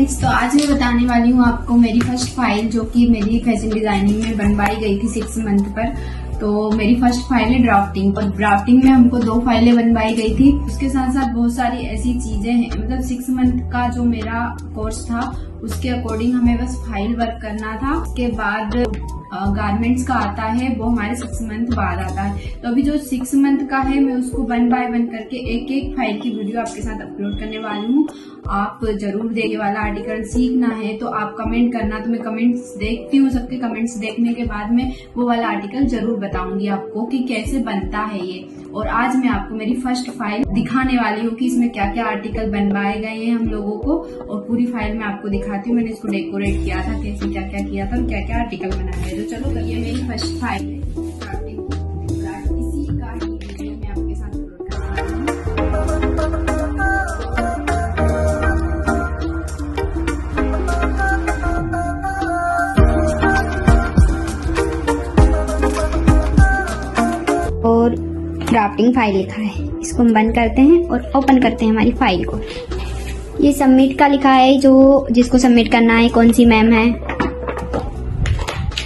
Friends, तो आज मैं बताने वाली हूँ आपको मेरी फर्स्ट फाइल जो कि मेरी फैशन डिजाइनिंग में बनवाई गई थी 6 मंथ पर। तो मेरी फर्स्ट फाइल है ड्राफ्टिंग, और ड्राफ्टिंग में हमको 2 फाइलें बनवाई गई थी। उसके साथ साथ बहुत सारी ऐसी चीजें हैं, मतलब 6 मंथ का जो मेरा कोर्स था उसके अकॉर्डिंग हमें बस फाइल वर्क करना था। उसके बाद गारमेंट्स का आता है, वो हमारे 6 मंथ बाद आता है। तो अभी जो 6 मंथ का है मैं उसको 1 बाय 1 करके एक एक फाइल की वीडियो आपके साथ अपलोड करने वाली हूँ। आप जरूर देखिए। वाला आर्टिकल सीखना है तो आप कमेंट करना, तो मैं कमेंट्स देखती हूँ, सबके कमेंट्स देखने के बाद में वो वाला आर्टिकल जरूर बताऊंगी आपको कि कैसे बनता है ये। और आज मैं आपको मेरी फर्स्ट फाइल दिखाने वाली हूँ कि इसमें क्या क्या आर्टिकल बनवाए गए हैं हम लोगों को, और पूरी फाइल मैं आपको दिखाती हूँ। मैंने इसको डेकोरेट किया था, कैसे क्या क्या किया था और क्या क्या आर्टिकल बनाया है। तो चलो, ये मेरी फर्स्ट फाइल है। इसी का ही वीडियो मैं आपके साथ अपलोड कर रही हूँ। और ड्राफ्टिंग फाइल लिखा है, इसको हम बंद करते हैं और ओपन करते हैं हमारी फाइल को। ये सबमिट का लिखा है, जो जिसको सबमिट करना है कौन सी मैम है।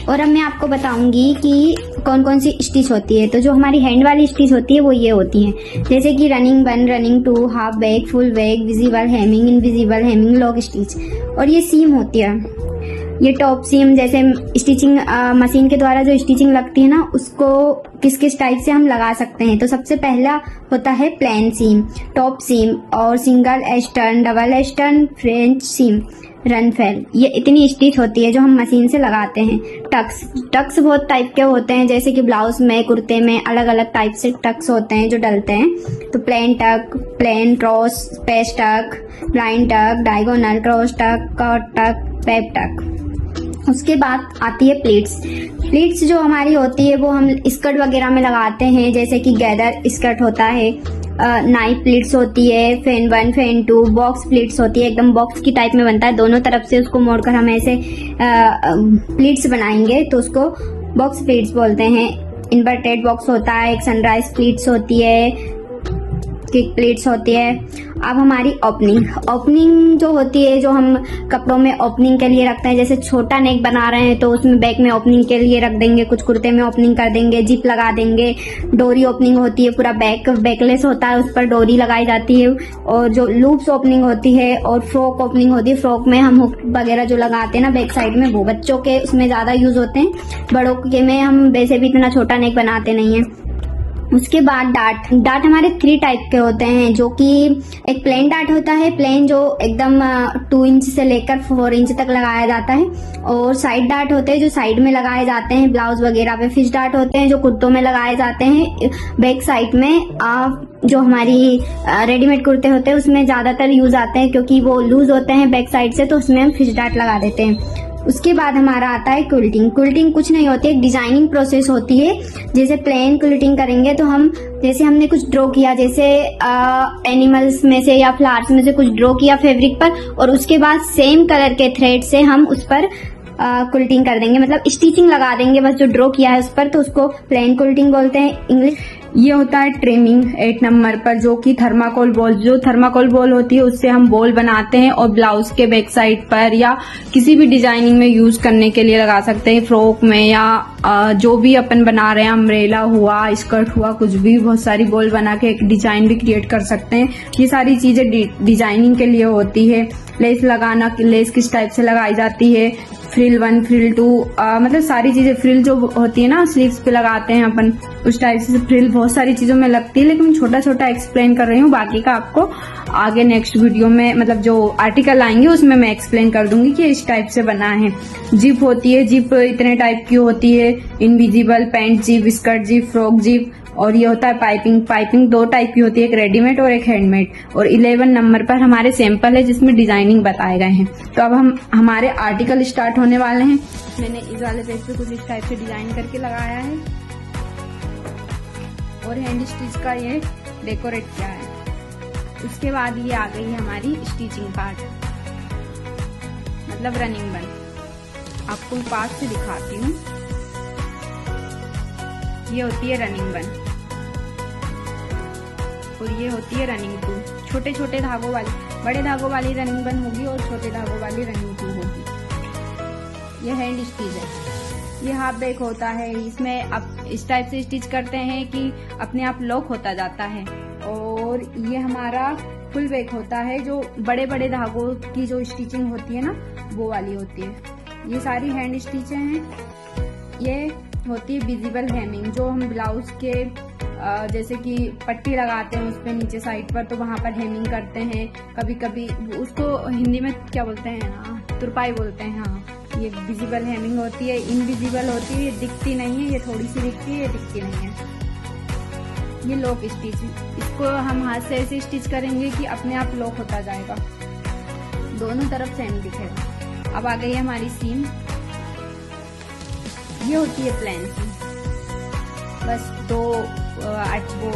और अब मैं आपको बताऊंगी कि कौन कौन सी स्टिच होती है। तो जो हमारी हैंड वाली स्टिच होती है वो ये होती है, जैसे कि running 1, running 2, half back, full back, visible hemming, invisible hemming, lock stitch. और ये सीम होती है, ये टॉप सीम, जैसे स्टिचिंग मशीन के द्वारा जो स्टिचिंग लगती है ना, उसको किस किस टाइप से हम लगा सकते हैं। तो सबसे पहला होता है प्लेन सीम, टॉप सीम, और single eastern, double eastern, French seam, run fell. ये इतनी स्टिच होती है जो हम मशीन से लगाते हैं। टक्स बहुत टाइप के होते हैं, जैसे कि ब्लाउज में, कुर्ते में अलग अलग टाइप से टक्स होते हैं जो डलते हैं। तो प्लेन टक, प्लेन क्रॉस, पेच टक, ब्लाइंड टक, डायगोनल, क्रॉस टक, कट टक, पेप टक। उसके बाद आती है प्लीट्स जो हमारी होती है वो हम स्कर्ट वगैरह में लगाते हैं, जैसे कि गैदर स्कर्ट होता है, नाइफ प्लीट्स होती है, फैन 1, फैन 2, बॉक्स प्लीट्स होती है, एकदम बॉक्स की टाइप में बनता है, दोनों तरफ से उसको मोड़कर हम ऐसे प्लीट्स बनाएंगे तो उसको बॉक्स प्लीट्स बोलते हैं। इन्वर्टेड बॉक्स होता है, एक सनराइज प्लीट्स होती है, किक प्लीट्स होती है। अब हमारी ओपनिंग जो होती है, जो हम कपड़ों में ओपनिंग के लिए रखते हैं, जैसे छोटा नेक बना रहे हैं तो उसमें बैक में ओपनिंग के लिए रख देंगे, कुछ कुर्ते में ओपनिंग कर देंगे, जिप लगा देंगे। डोरी ओपनिंग होती है, पूरा बैकलेस होता है, उस पर डोरी लगाई जाती है। और जो लूप्स ओपनिंग होती है, और फ्रॉक ओपनिंग होती है, फ्रॉक में हम हुक वगैरह जो लगाते हैं ना बैक साइड में, वो बच्चों के उसमें ज्यादा यूज होते हैं, बड़ों के में हम वैसे भी इतना छोटा नेक बनाते नहीं है। उसके बाद डार्ट हमारे 3 टाइप के होते हैं, जो कि एक प्लेन डार्ट होता है, प्लेन जो एकदम 2 इंच से लेकर 4 इंच तक लगाया जाता है। और साइड डार्ट होते हैं जो साइड में लगाए जाते हैं ब्लाउज वगैरह पे। फिश डार्ट होते हैं जो कुर्तों में लगाए जाते हैं बैक साइड में। जो हमारी रेडीमेड कुर्ते होते हैं उसमें ज्यादातर यूज आते हैं, क्योंकि वो लूज होते हैं बैक साइड से, तो उसमें हम फिश डार्ट लगा देते हैं। उसके बाद हमारा आता है क्विल्टिंग कुछ नहीं होती, एक डिजाइनिंग प्रोसेस होती है। जैसे प्लेन क्विल्टिंग करेंगे तो हम, जैसे हमने कुछ ड्रॉ किया, जैसे एनिमल्स में से या फ्लावर्स में से कुछ ड्रॉ किया फैब्रिक पर, और उसके बाद सेम कलर के थ्रेड से हम उस पर क्विल्टिंग कर देंगे, मतलब स्टिचिंग लगा देंगे बस जो ड्रॉ किया है उस पर, तो उसको प्लेन क्विल्टिंग बोलते हैं इंग्लिश। ये होता है ट्रिमिंग 8 नंबर पर, जो कि थर्माकोल बॉल होती है उससे हम बॉल बनाते हैं, और ब्लाउज के बैक साइड पर या किसी भी डिजाइनिंग में यूज करने के लिए लगा सकते हैं, फ्रॉक में या जो भी अपन बना रहे हैं, अम्ब्रेला हुआ, स्कर्ट हुआ, कुछ भी, बहुत सारी बॉल बना के एक डिजाइन भी क्रिएट कर सकते हैं। ये सारी चीजें डिजाइनिंग के लिए होती है। लेस लगाना, लेस किस टाइप से लगाई जाती है, फ्रिल 1, फ्रिल 2, मतलब सारी चीजें, फ्रिल जो होती है ना स्लीव्स पे लगाते हैं अपन, उस टाइप से फ्रिल बहुत सारी चीजों में लगती है, लेकिन छोटा छोटा एक्सप्लेन कर रही हूँ। बाकी का आपको आगे नेक्स्ट वीडियो में, मतलब जो आर्टिकल आएंगे उसमें मैं एक्सप्लेन कर दूंगी कि इस टाइप से बना है। जिप होती है, जिप इतने टाइप की होती है, invisible, pant zip, skirt zip, frock zip. और ये होता है पाइपिंग 2 टाइप की होती है, एक रेडीमेड और एक हैंडमेड। और 11 नंबर पर हमारे सैंपल है जिसमें डिजाइनिंग बताए गए हैं। तो अब हमारे आर्टिकल स्टार्ट होने वाले हैं। मैंने इस वाले पेज पे कुछ इस टाइप से डिजाइन करके लगाया है, और हैंड स्टिच का ये डेकोरेट किया है। उसके बाद ये आ गई है हमारी स्टिचिंग पार्ट, मतलब रनिंग 1। आपको पास से दिखाती हूँ। ये होती है रनिंग 1, और ये होती है रनिंग 2। छोटे छोटे धागों वाली, बड़े धागों वाली रनिंग 1 होगी और छोटे धागों वाली रनिंग 2 होगी। ये हैंड स्टिच है। ये हाफ बैक होता है। इसमें अब इस टाइप से स्टिच करते हैं कि अपने आप लॉक होता जाता है। और ये हमारा फुल बैक होता है, जो बड़े बड़े धागों की जो स्टिचिंग होती है ना, वो वाली होती है। ये सारी हैंड स्टिचें हैं। ये होती है विजिबल हेमिंग, जो हम ब्लाउज के जैसे कि पट्टी लगाते हैं उस पे नीचे साइड पर, तो वहां पर हेमिंग करते हैं। कभी कभी उसको हिंदी में क्या बोलते हैं, हाँ तुरपाई बोलते हैं। हाँ, ये विजिबल हेमिंग होती है। इनविजिबल होती है, ये दिखती नहीं है, ये थोड़ी सी दिखती है, ये दिखती नहीं है। ये लॉक स्टिच, इसको हम हाथ से ऐसे स्टिच करेंगे कि अपने आप लॉक होता जाएगा, दोनों तरफ सेम दिखेगा। अब आ गई हमारी सीम। ये होती है प्लेन सीम। बस दो वो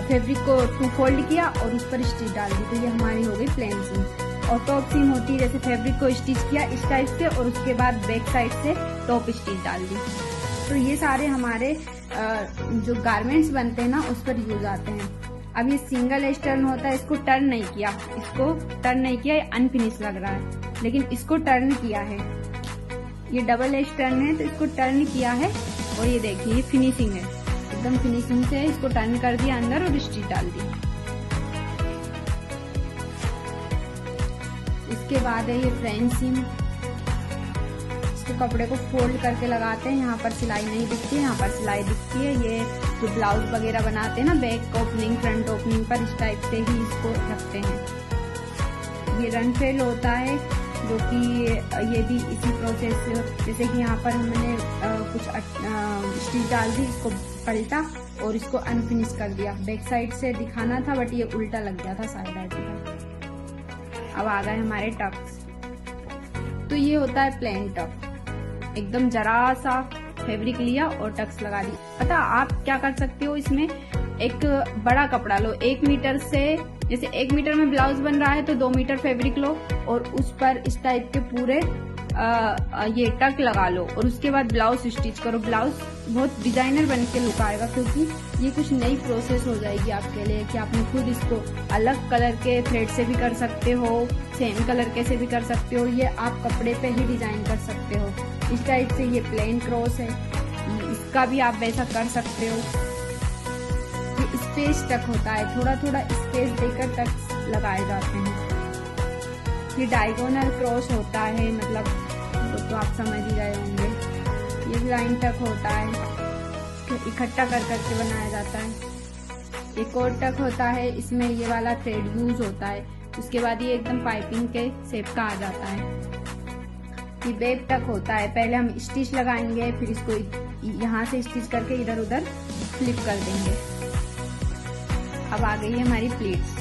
फैब्रिक को 2 फोल्ड किया और उस पर स्टिच डाल दी, तो ये हमारी हो गई प्लेन सीम। और टॉप सीम होती है, जैसे फैब्रिक को स्टिच किया इस टाइप से और उसके बाद बैक साइड से टॉप स्टिच डाल दी। तो ये सारे हमारे जो गारमेंट्स बनते हैं ना, उस पर यूज आते हैं। अब ये सिंगल एज टर्न होता है, इसको टर्न नहीं किया, ये अनफिनिश लग रहा है, लेकिन इसको टर्न किया है। ये डबल एज टर्न है, तो इसको टर्न किया है और ये देखिए ये फिनिशिंग है, एकदम फिनिशिंग से इसको टर्न कर दिया अंदर और स्टिच डाल दी। इसके बाद है ये फ्रेंच सीम। कपड़े को फोल्ड करके लगाते हैं, यहाँ पर सिलाई नहीं दिखती है, यहाँ पर सिलाई दिखती है। ये जो ब्लाउज वगैरह बनाते हैं ना, बैक ओपनिंग फ्रंट ओपनिंग पर, इस टाइप से ही इसको रखते हैं। ये रन फेल होता है, जो कि ये भी इसी प्रोसेस से, जैसे कि यहाँ पर हमने कुछ स्टिच डाल दी, इसको पलटा और इसको अनफिनिश कर दिया। बैक साइड से दिखाना था बट ये उल्टा लग गया था शायद। अब आ गए हमारे टक्स। तो ये होता है प्लेन टक, एकदम जरा सा फैब्रिक लिया और टक्स लगा दी। पता आप क्या कर सकते हो, इसमें एक बड़ा कपड़ा लो, 1 मीटर से, जैसे 1 मीटर में ब्लाउज बन रहा है तो 2 मीटर फैब्रिक लो और उस पर इस टाइप के पूरे ये टक लगा लो और उसके बाद ब्लाउज स्टिच करो। ब्लाउज बहुत डिजाइनर बन के लुक आएगा, क्योंकि ये कुछ नई प्रोसेस हो जाएगी आपके लिए कि आपने खुद इसको अलग कलर के थ्रेड से भी कर सकते हो, सेम कलर के से भी कर सकते हो, ये आप कपड़े पे ही डिजाइन कर सकते हो। इस टाइप से ये प्लेन क्रॉस है, इसका भी आप वैसा कर सकते हो। ये स्पेस टक होता है, थोड़ा थोड़ा स्पेस देकर टक्स लगाए जाते हैं। ये डायगोनल क्रॉस होता है, मतलब तो आप समझ ही गए होंगे। ये लाइन टक होता है, इकट्ठा कर करके बनाया जाता है। एक और टक होता है, इसमें ये वाला थ्रेड यूज होता है, उसके बाद ये एकदम पाइपिंग के शेप का आ जाता है। ये वेब टक होता है, पहले हम स्टिच लगाएंगे, फिर इसको यहाँ से स्टिच करके इधर उधर फ्लिप कर देंगे। अब आ गई है हमारी प्लीट्स।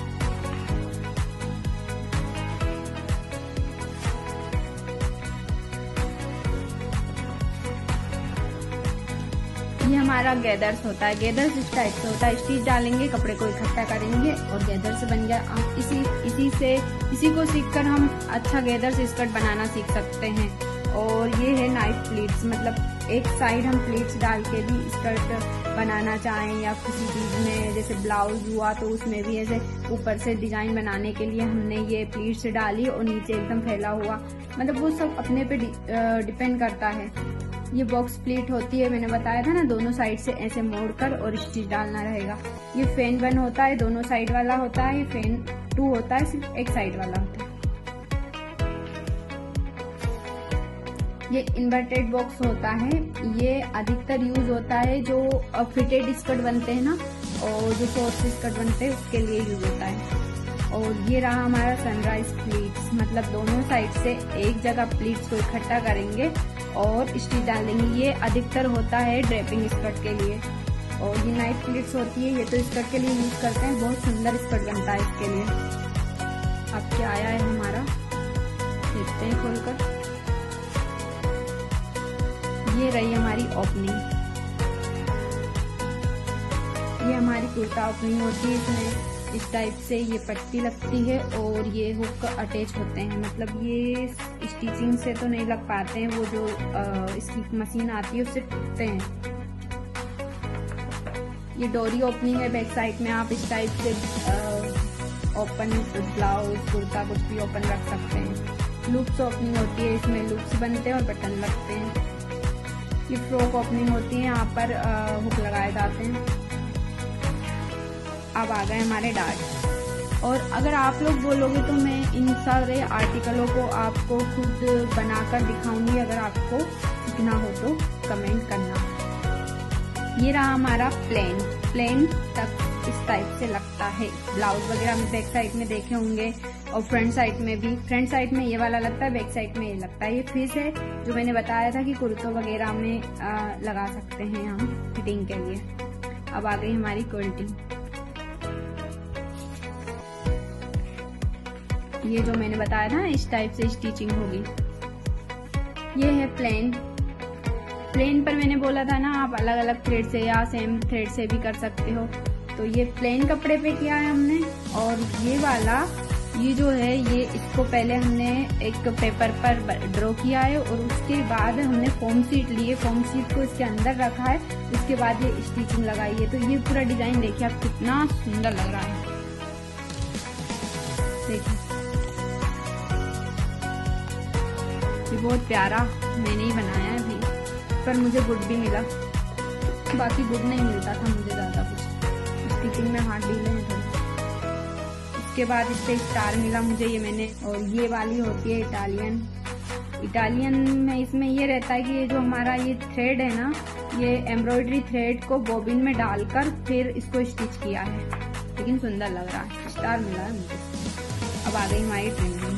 ये हमारा गैदर्स होता है। गैदर्स इस टाइप से होता है, स्टिच डालेंगे, कपड़े को इकट्ठा करेंगे और गैदर से बन गया। आप इसी को सीखकर हम अच्छा गैदर्स स्कर्ट बनाना सीख सकते हैं। और ये है नाइफ प्लीट्स, मतलब एक साइड हम प्लीट्स डाल के भी स्कर्ट बनाना चाहें या किसी चीज में, जैसे ब्लाउज हुआ तो उसमें भी ऐसे ऊपर से डिजाइन बनाने के लिए हमने ये प्लीट्स डाली और नीचे एकदम फैला हुआ, मतलब वो सब अपने पे डिपेंड करता है। ये बॉक्स प्लीट होती है, मैंने बताया था ना, दोनों साइड से ऐसे मोड़कर और स्टिच डालना रहेगा। ये फैन 1 होता है, दोनों साइड वाला होता है। ये फैन 2 होता है, सिर्फ एक साइड वाला होता है। ये इन्वर्टेड बॉक्स होता है, ये अधिकतर यूज होता है जो फिटेड स्कर्ट बनते हैं ना, और जो शॉर्ट स्कर्ट बनते हैं उसके लिए यूज होता है। और ये रहा हमारा सनराइज प्लीट्स, मतलब दोनों साइड से एक जगह प्लीट्स को इकट्ठा करेंगे और स्टिच डालेंगे। ये अधिकतर होता है ड्रेपिंग स्कर्ट के लिए। और ये नाइफ प्लीट्स होती है, ये तो स्कर्ट के लिए यूज करते हैं, बहुत सुंदर स्कर्ट बनता है इसके लिए। अब क्या आया है हमारा, देखते हैं खोलकर। ये रही हमारी ओपनिंग, ये हमारी कुर्ता ओपनिंग होती है। इसमें इस टाइप से ये पट्टी लगती है और ये हुक अटैच होते हैं, मतलब ये स्टिचिंग से तो नहीं लग पाते हैं, वो जो इसकी मशीन आती है उससे टूटते हैं। ये डोरी ओपनिंग है बैक साइड में, आप इस टाइप से ओपन ब्लाउज कुर्ता कुछ भी ओपन रख सकते हैं। लूप्स ओपनिंग होती है, इसमें लूप्स बनते हैं और बटन लगते हैं। ये फ्रॉक ओपनिंग होती है, यहाँ पर हुक लगाए जाते हैं। अब आ गए हमारे डार्ट। और अगर आप लोग बोलोगे तो मैं इन सारे आर्टिकलों को आपको खुद बनाकर दिखाऊंगी, अगर आपको सीखना हो तो कमेंट करना। ये रहा हमारा प्लेन तक इस टाइप से लगता है। ब्लाउज वगैरह में बैक साइड में देखे होंगे और फ्रंट साइड में भी। फ्रंट साइड में ये वाला लगता है, बैक साइड में ये लगता है। ये फिश है जो मैंने बताया था कि कुर्तों वगैरह में लगा सकते हैं हम फिटिंग के लिए। अब आ गई हमारी क्विल्टिंग। ये जो मैंने बताया था इस टाइप से स्टिचिंग होगी। ये है प्लेन पर मैंने बोला था ना आप अलग अलग थ्रेड से या सेम थ्रेड से भी कर सकते हो। तो ये प्लेन कपड़े पे किया है हमने। और ये वाला ये जो है ये इसको पहले हमने एक पेपर पर ड्रॉ किया है और उसके बाद हमने फोम शीट लिए, फोम शीट को इसके अंदर रखा है, उसके बाद ये स्टिचिंग लगाई है। तो ये पूरा डिजाइन देखिए आप कितना सुंदर लग रहा है। देखिए ये बहुत प्यारा मैंने ही बनाया है भाई, पर मुझे गुड भी मिला, बाकी गुड नहीं मिलता था मुझे ज्यादा कुछ। स्टिचिंग में हाथ ढीले हैं थोड़े। उसके बाद इस पे स्टार मिला मुझे, ये मैंने। और ये वाली होती है इटालियन में इसमें ये रहता है कि ये जो हमारा ये थ्रेड है ना, ये एम्ब्रॉयडरी थ्रेड को बॉबिन में डालकर फिर इसको स्टिच किया है, लेकिन सुंदर लग रहा है। स्टार मिला है मुझे। अब आ गई हमारी ट्रेंडिंग।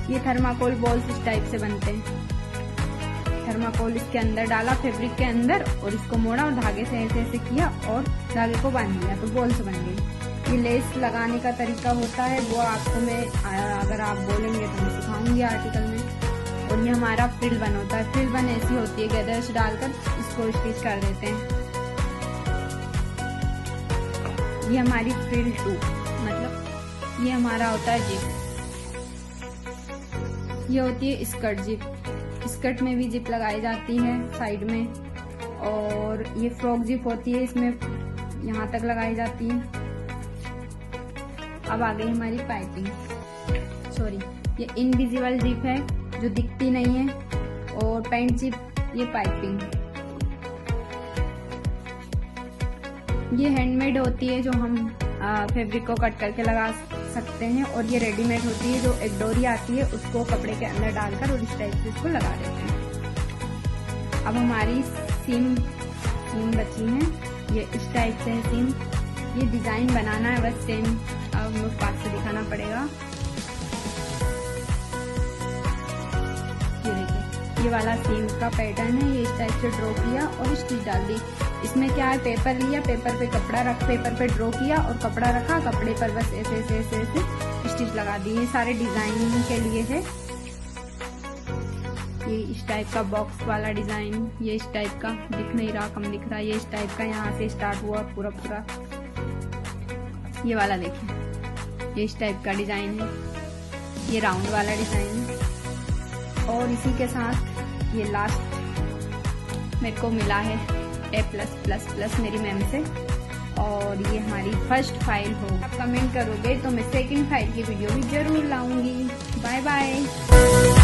ये थर्माकोल बॉल्स इस टाइप से बनते हैं। थर्माकोल इसके अंदर डाला फैब्रिक के अंदर और इसको मोड़ा और धागे से ऐसे ऐसे किया और धागे को बांध दिया तो बॉल्स बन गई। ये लेस लगाने का तरीका होता है, वो आपको मैं अगर आप बोलेंगे तो मैं सिखाऊंगी आर्टिकल में। और ये हमारा फ्रिल बन होता है। फ्रिल बन ऐसी होती है, गैदर्स डालकर इसको स्टिच कर देते हैं। ये हमारी फ्रिल 2, मतलब ये हमारा होता है जिप। ये होती है स्कर्ट जिप। स्कर्ट में भी जिप लगाई जाती है साइड में। और ये फ्रॉक जिप होती है, इसमें यहाँ तक लगाई जाती है। अब आ गई हमारी पाइपिंग, सॉरी ये इनविजिबल जिप है जो दिखती नहीं है। और पैंट जिप, ये पाइपिंग। ये हैंडमेड होती है जो हम फैब्रिक को कट करके लगा सकते हैं। और ये रेडीमेड होती है जो एक डोरी आती है उसको कपड़े के अंदर डालकर और इस टाइप से इसको लगा देते हैं। अब हमारी सीम बची है, ये इस टाइप से है सीम। ये डिजाइन बनाना है बस सेम, अब हम लोग पास से दिखाना पड़ेगा। ये देखिए ये वाला सीम का पैटर्न है, ये इस टाइप से ड्रॉ किया और स्टिच डाल दी। इसमें क्या है, पेपर लिया, पेपर पे कपड़ा रख, पेपर पे ड्रॉ किया और कपड़ा रखा, कपड़े पर बस ऐसे ऐसे ऐसे ऐसे स्टिच लगा दी। ये सारे डिजाइनिंग के लिए है। ये इस टाइप का बॉक्स वाला डिजाइन, ये इस टाइप का दिख नहीं रहा, कम दिख रहा है। ये इस टाइप का यहाँ से स्टार्ट हुआ पूरा। ये वाला देखिए, ये इस टाइप का डिजाइन है। ये राउंड वाला डिजाइन है। और इसी के साथ ये लास्ट मेरे को मिला है A+++ मेरी मैम से। और ये हमारी फर्स्ट फाइल हो। आप कमेंट करोगे तो मैं सेकंड फाइल की वीडियो भी जरूर लाऊंगी। Bye bye.